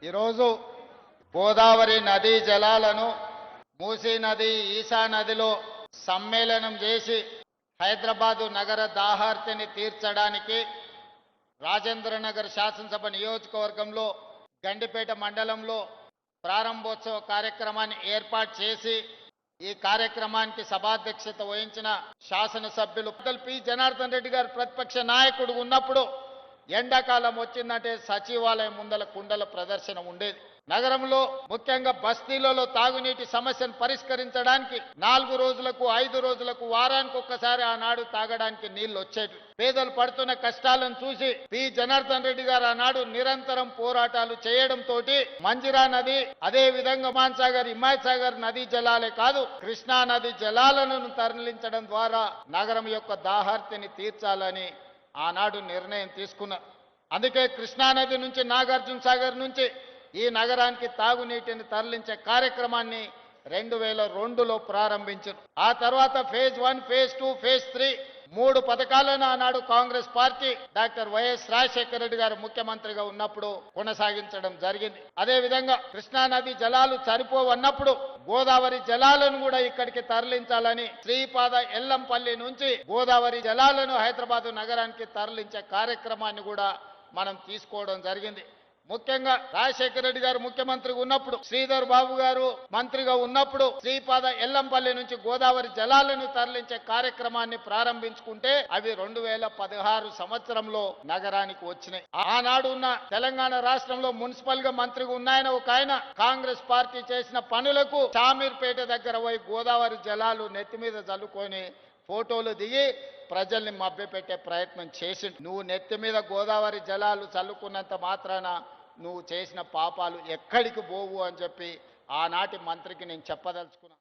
ఈరోజు గోదావరి నదీ జలాలను మూసీ నది ఈశా నదిలో సమ్మేళనం చేసి హైదరాబాదు నగర దాహార్తిని తీర్చడానికి రాజేంద్రనగర్ శాసనసభ నియోజకవర్గంలో గండిపేట మండలంలో ప్రారంభోత్సవ కార్యక్రమాన్ని ఏర్పాటు చేసి ఈ కార్యక్రమానికి సభాధ్యక్షత వహించిన శాసనసభ్యులు పి జనార్దన్ రెడ్డి గారు ప్రతిపక్ష నాయకుడు ఉన్నప్పుడు ఎండాకాలం వచ్చిందంటే సచివాలయం ముందల కుండల ప్రదర్శన ఉండేది. నగరంలో ముఖ్యంగా బస్తీలలో తాగునీటి సమస్యను పరిష్కరించడానికి 4 రోజులకు 5 రోజులకు వారానికి ఒక్కసారి ఆనాడు తాగడానికి నీళ్లు వచ్చేవి. పేదలు పడుతున్న కష్టాలను చూసి పి జనార్దన్ రెడ్డి గారు ఆనాడు నిరంతరం పోరాటాలు చేయడంతో మంజిరా నది, అదే విధంగా ఉస్మాన్ సాగర్, హిమాయత్ సాగర్ నదీ జలాలే కాదు కృష్ణా నది జలాలను తరలించడం ద్వారా నగరం యొక్క దాహార్తిని తీర్చాలని ఆనాడు నిర్ణయం తీసుకున్నారు. అందుకే కృష్ణానది నుంచి నాగార్జున సాగర్ నుంచి ఈ నగరానికి తాగునీటిని తరలించే కార్యక్రమాన్ని 2002లో ప్రారంభించారు. ఆ తర్వాత ఫేజ్ 1, ఫేజ్ 2, ఫేజ్ 3 3 పథకాలను ఆనాడు Congress party doctor YS Rajasekhara Reddy గారు ముఖ్యమంత్రిగా ఉన్నప్పుడు కొనసాగించడం జరిగింది. అదే విధంగా కృష్ణానది జలాలు సరిపోవన్నప్పుడు గోదావరి జలాలను కూడా ఇక్కడికి తరలించాలని శ్రీపాద ఎల్లంపల్లి నుంచి గోదావరి జలాలను హైదరాబాదు నగరానికి తరలించే కార్యక్రమాన్ని కూడా మనం తీసుకోవడం జరిగింది. ముఖ్యంగా రాజశేఖర రెడ్డి గారు ముఖ్యమంత్రిగా ఉన్నప్పుడు, శ్రీధర్ బాబు గారు మంత్రిగా ఉన్నప్పుడు శ్రీపాద ఎల్లంపల్లి నుంచి గోదావరి జలాలను తరలించే కార్యక్రమాన్ని ప్రారంభించుకుంటే అవి 2016 సంవత్సరంలో నగరానికి వచ్చినాయి. ఆనాడు ఉన్న తెలంగాణ రాష్ట్రంలో మున్సిపల్ గా మంత్రిగా ఉన్నాయన ఒక ఆయన కాంగ్రెస్ పార్టీ చేసిన పనులకు షామీర్పేట దగ్గర పోయి గోదావరి జలాలు నెత్తి మీద చల్లుకొని ఫోటోలు దిగి ప్రజల్ని మభ్యపెట్టే ప్రయత్నం చేసిండు. నువ్వు నెత్తి మీద గోదావరి జలాలు చల్లుకున్నంత మాత్రాన నువ్వు చేసిన పాపాలు ఎక్కడికి పోవు అని చెప్పి ఆనాటి మంత్రికి నేను చెప్పదలుచుకున్నా.